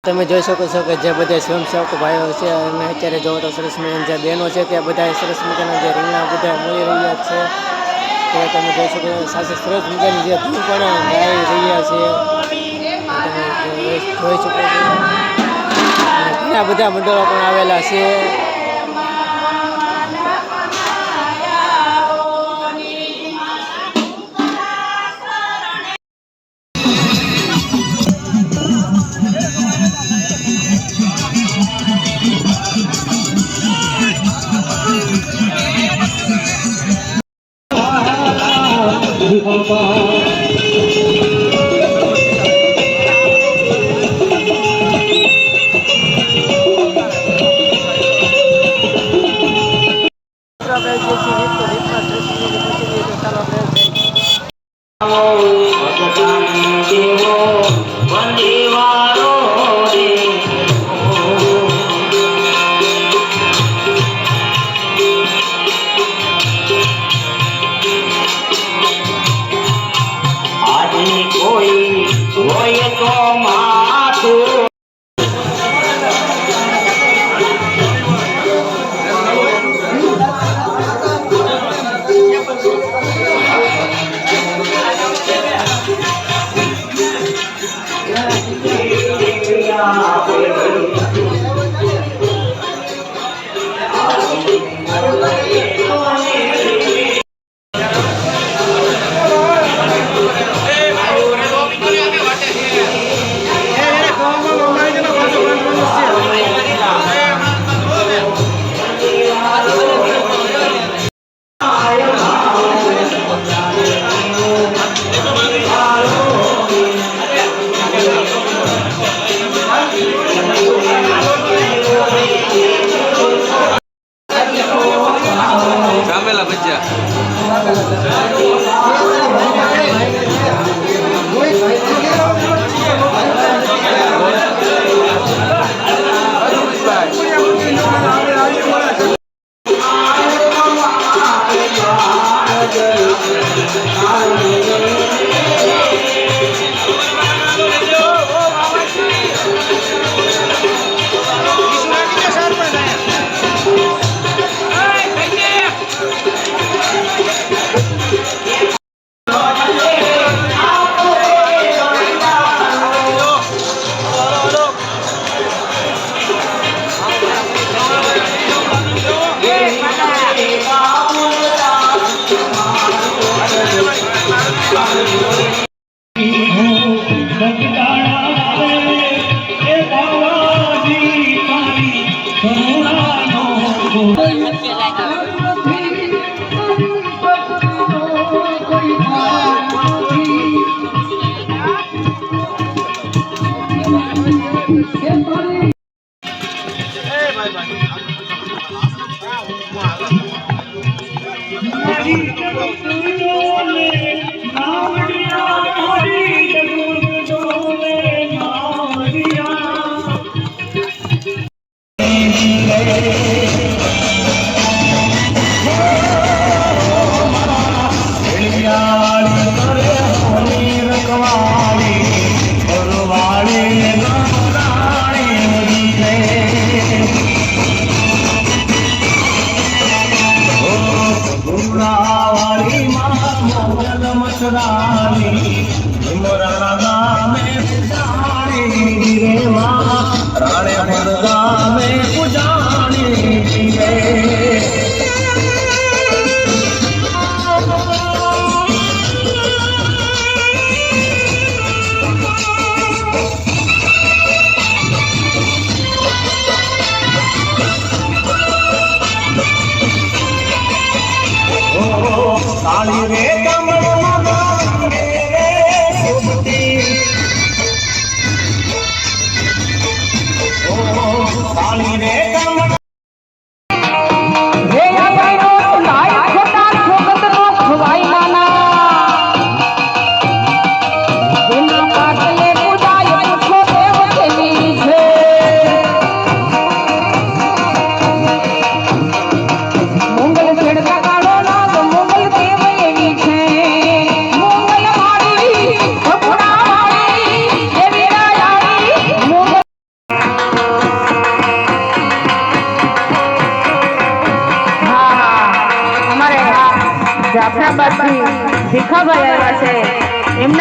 તમે જોઈ શકો છો કે જે બધા સ્વયંસેવકો ભાઈઓ છે અને અત્યારે જોવો તો સરસ મજાની જે બહેનો છે ત્યાં બધા સરસ મજાના જે રીંગણા બધા મળી રહ્યા છે. તો તમે જોઈ શકો સાથે સરસ મજાની જે ધૂળ પણ ગાઈ રહ્યા છે. તમે જોઈ શકો છો અને ઘણા બધા મંડળો પણ આવેલા છે.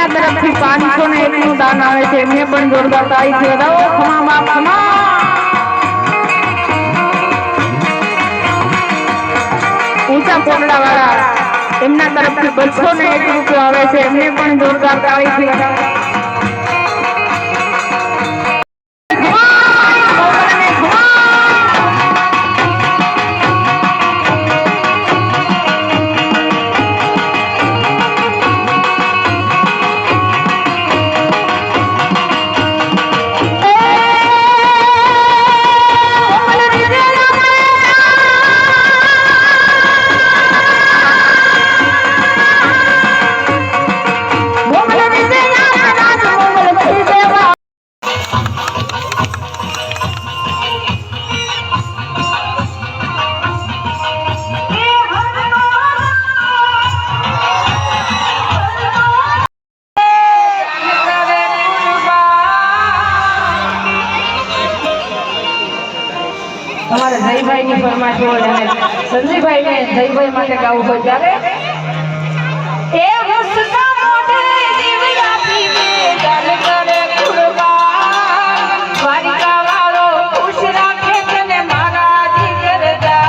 એમના તરફથી 501 નું દાન આવે છે. એમને પણ જોરદાર તાળી વધાવો. ખમા બાપ ખમા. ઊંચા પોટલા વાળા એમના તરફથી 201 રૂપિયા આવે છે. એમને પણ જોરદાર તાળી વધાવો. તમારે જયભાઈ ની ફરમાશ હોય અને સંજયભાઈ ને જયભાઈ માટે ગાવું હોય ત્યારે એ મુસ્કા મોઢે દીવડા પીવે ચાલ કરે કુરબાન દ્વારિકા વાળો ખુશ રાખે તને મારા જીગરદા.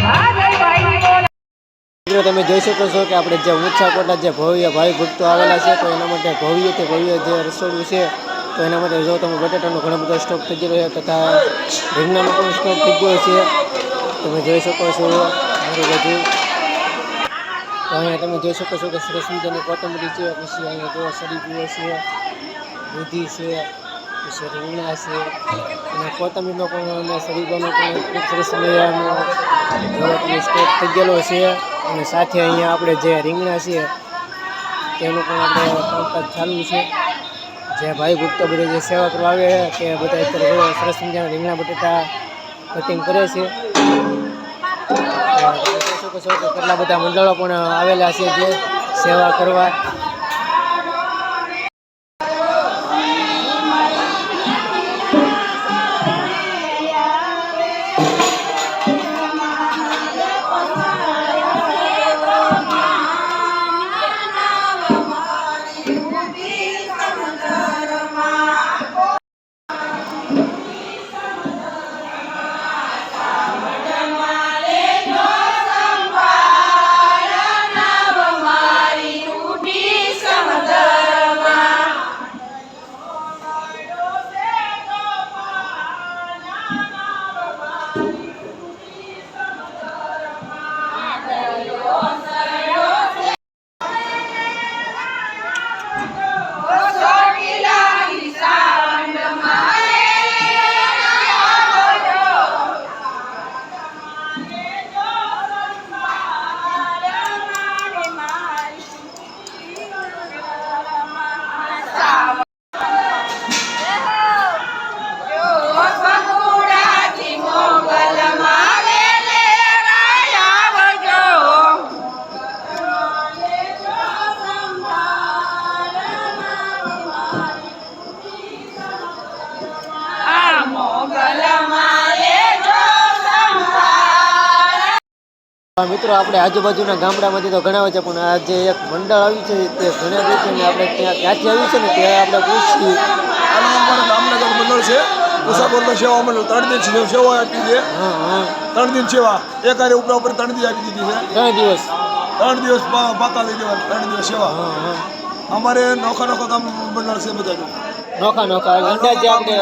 હા જયભાઈ મિત્રો તમે જોઈ શકો છો કે આપણે જે ઊંચા કોટલા જે ભવ્ય ભાઈ ભક્તો આવેલા છે તો એના માટે ભવ્યથી ભવ્ય જે રસોડું છે તો એના માટે જો તમે બટાટાનો ઘણો બધો સ્ટોક થઈ ગયો છે તથા રીંગણાનો પણ સ્ટોક થઈ ગયો છે. તમે જોઈ શકો છો મારું બધું. તો અહીંયા તમે જોઈ શકો છો કે સરસ મજાની કોથમરી છે, પછી અહીંયા જો સરીગુઓ છે, દૂધી છે, પછી રીંગણા છે અને કોથમરીનો પણ અને સરીગોનો પણ ખૂબ સરસ મજાનો સ્ટોક થઈ ગયેલો છે. અને સાથે અહીંયા આપણે જે રીંગણા છે તેનું પણ આપણે કામકાજ ચાલુ છે. જે ભાઈ ભક્તો બધા જે સેવા કરવા આવે છે તે બધા અત્યારે સરસ મજાના રીંગણા બટાટા કટિંગ કરે છે. શકો છો કે કેટલા બધા મંડળો પણ આવેલા છે જે સેવા કરવા. મિત્રો આપણે આજુબાજુના ગામડામાંથી તો ઘણા છે પણ આ જે એક મંડળ આવ્યું છે તે ઘણા દિવસે આપણે ત્યાં ક્યાંથી આવ્યું છે ને તે આપણે પૂછીએ. જામનગર મંડળ છે મુસાફરનો સેવા મંડળ 3 દિન સેવા આપી છે. 3 દિન સેવા એક હારે ઉપર 3 દિવસ આપી દીધી છે. 3 દિવસ પાતા લઈ દેવા 3 દિવસ સેવા. અમારે નોખા કામ મંડળ છે બધા નોખા અંદાજે આપણે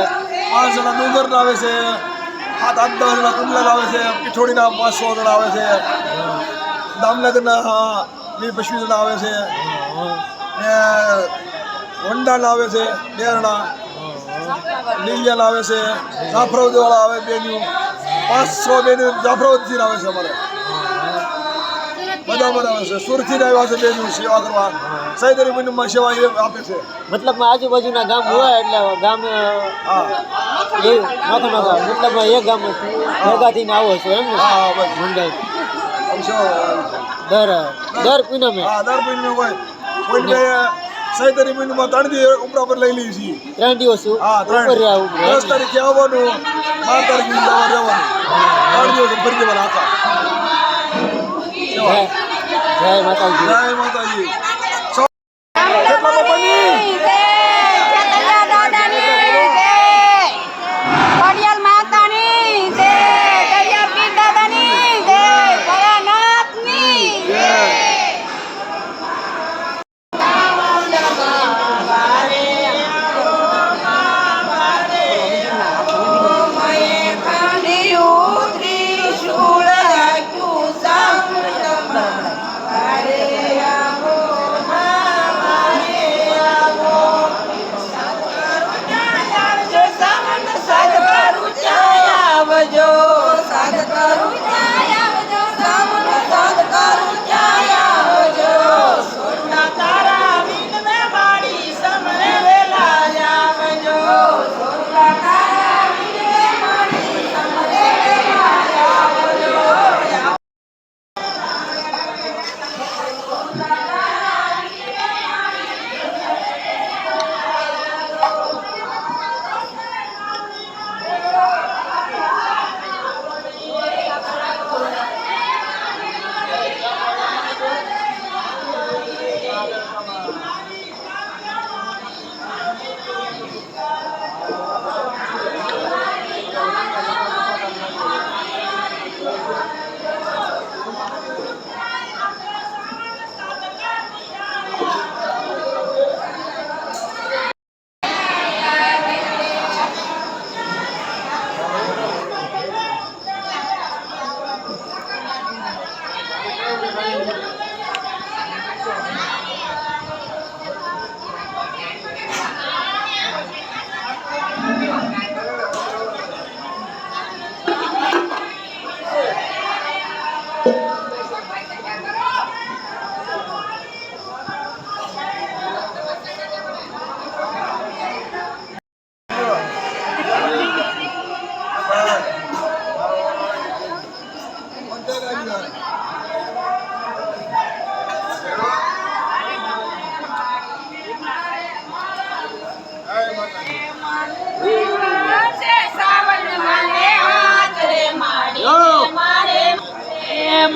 5 જણા ડુંગર આવે છે, 7-8-10 જણા કુંડલા આવે છે, પીઠોડીના 500 જણા આવે છે, દામનગરના 20-25 જણા આવે છે, વંડાના આવે છે 2 જણા, લીલિયાના આવે છે, જાફરાબાદવાળા આવે બેન્યુ 500 બેન્યુ જાફરાબાદથી આવે છે. અમારે બધા આવે છે, સુરતથી આવ્યા છે બેન્યુ સેવા કરવા. સૈદરી મિનિમમાં સેવા એ આપે છે. મતલબ આજુબાજુના ગામ હોય એટલે ગામ નોખા મતલબ એક ગામ ભેગા થઈને આવો છો એમ ને? મંડળ દર પૂનમે? દર પૂનમે હોય. કોઈ સૈદરી મિનિમમાં 3 દિવસ ઉપરા પર લઈ લઈએ છીએ. 3 દિવસ? હા, 10 તારીખે આવવાનું, 12 તારીખે રહેવાનું, 3 દિવસ ફરી દેવાના હતા. જય માતાજી. 6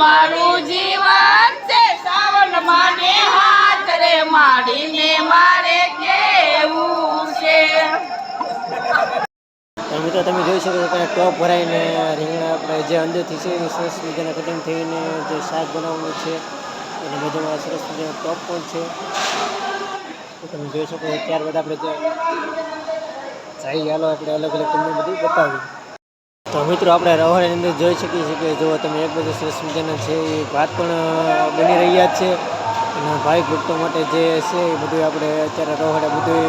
મારું જીવન છે સાવન માને હાથ રે માડીને મારે કેવું છે. તો મિત્રો તમે જોઈ શકો છો કે ટોપ ભરાઈને રીંગણા આપણે જે અંદરથી છે એ સરસ મજાના કટિંગ થઈને જે શાક બનાવવાનું છે અને બાજુમાં સરસ મજાનો ટોપ પણ છે. તો તમે જોઈ શકો છો. ત્યારબાદ આપણે જે ચાઈ હાલો આપણે અલગ અલગ તમને બધું બતાવી. તો મિત્રો આપણે રવાડાની અંદર જોઈ શકીએ છીએ કે જો તમે એક બાજુ સરસ મજાના છે એ ભાત પણ બની રહ્યા જ છે અને ભાઈ ભક્તો માટે જે છે એ બધું આપણે અત્યારે રવાડા બધું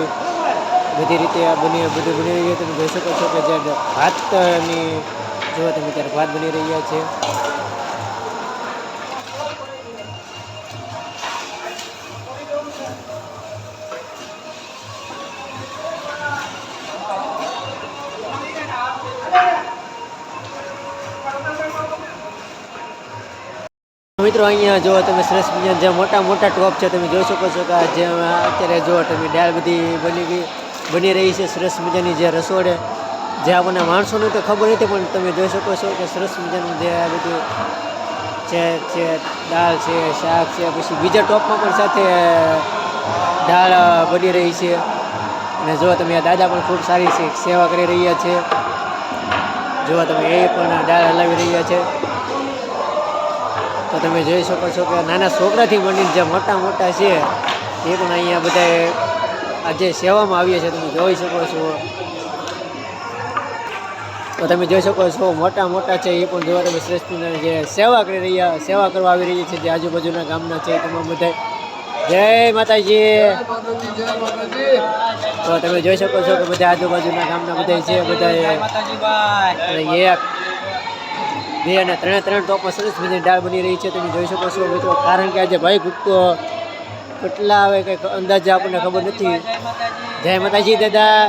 બધી રીતે આ બધું બની રહ્યું. તમે જોઈ શકો છો કે જે ભાતની જો તમે ત્યારે ભાત બની રહ્યા છે. મિત્રો અહીંયા જો તમે સરસ મજાના જે મોટા મોટા ટોપ છે તમે જોઈ શકો છો કે જે અત્યારે જો તમે દાળ બધી બની રહી છે સરસ મજાની જે રસોડે જે આપણને માણસોને તો ખબર નથી પણ તમે જોઈ શકો છો કે સરસ મજાનું જે આ બધું છે દાળ છે શાક છે પછી બીજા ટોપમાં પણ સાથે દાળ બની રહી છે અને જો તમે આ દાદા પણ ખૂબ સારી સેવા કરી રહ્યા છે. જો તમે એ પણ દાળ હલાવી રહ્યા છે. તો તમે જોઈ શકો છો કે નાના છોકરાથી માંડીને જે મોટા મોટા છે એ પણ અહીંયા બધા આજે સેવામાં આવીએ છે. તમે જોઈ શકો છો. તો તમે જોઈ શકો છો મોટા મોટા છે એ પણ જોવા તમે શ્રેષ્ઠની જે સેવા કરવા આવી રહી છે જે આજુબાજુના ગામના છે તમામ બધા. જય માતાજી. તો તમે જોઈ શકો છો કે બધા આજુબાજુના ગામના બધા છે બધા એક બે અને ત્રણ ટોપમાં સરસ મજાની દાળ બની રહી છે. તમે જોઈ શકો છો મિત્રો કારણ કે આજે ભાઈ ભક્તો કેટલા આવે કંઈક અંદાજે આપણને ખબર નથી. જય માતાજી દાદા.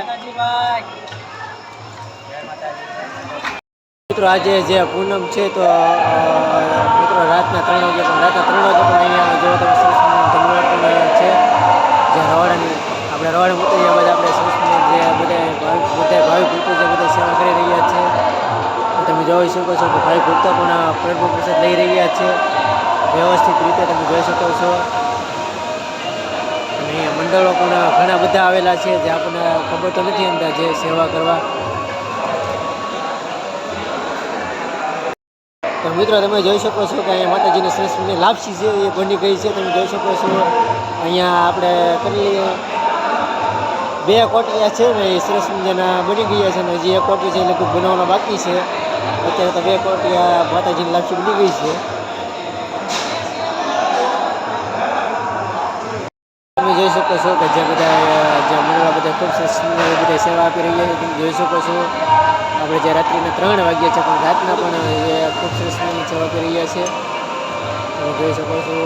મિત્રો આજે જે પૂનમ છે તો મિત્રો રાતના 3 વાગે પણ અહીંયા જો તમે સરસ ધન્યવાદ પણ છે જે રવાડાની આપણે રવાડા ઉતર્યા બાદ આપણે સરસ જે બધા ભાવિક ભક્તો જે બધા સેવા કરી રહ્યા છે. તમે જોઈ શકો છો કે ભાઈ ભક્તો પણ પ્રભુ પ્રસાદ લઈ રહ્યા છે વ્યવસ્થિત રીતે. તમે જોઈ શકો છો અને મંડળો પણ ઘણા બધા આવેલા છે જે આપણને ખબર તો નથી અંદર જે સેવા કરવા. તો મિત્રો તમે જોઈ શકો છો કે અહીંયા માતાજીની સરસ મજાની લાપસી છે એ બની ગઈ છે. તમે જોઈ શકો છો અહીંયા આપણે કરી 2 કોટરિયા છે ને એ સરસ મજાના બની ગયા છે અને હજી 1 કોટરી છે એ લગભગ બનાવવાના બાકી છે. અત્યારે તો 2 કોટરિયા માતાજીની લાપસી બની ગઈ છે. તમે જોઈ શકો છો કે જે મંડળો બધા ખૂબ સરસ બધા સેવા આપી રહ્યા છે. તમે જોઈ શકો છો આપણે જે રાત્રિના 3 વાગ્યા છે પણ રાતના પણ ખૂબ સરસ સેવા કરી રહ્યા છે. તમે જોઈ શકો છો.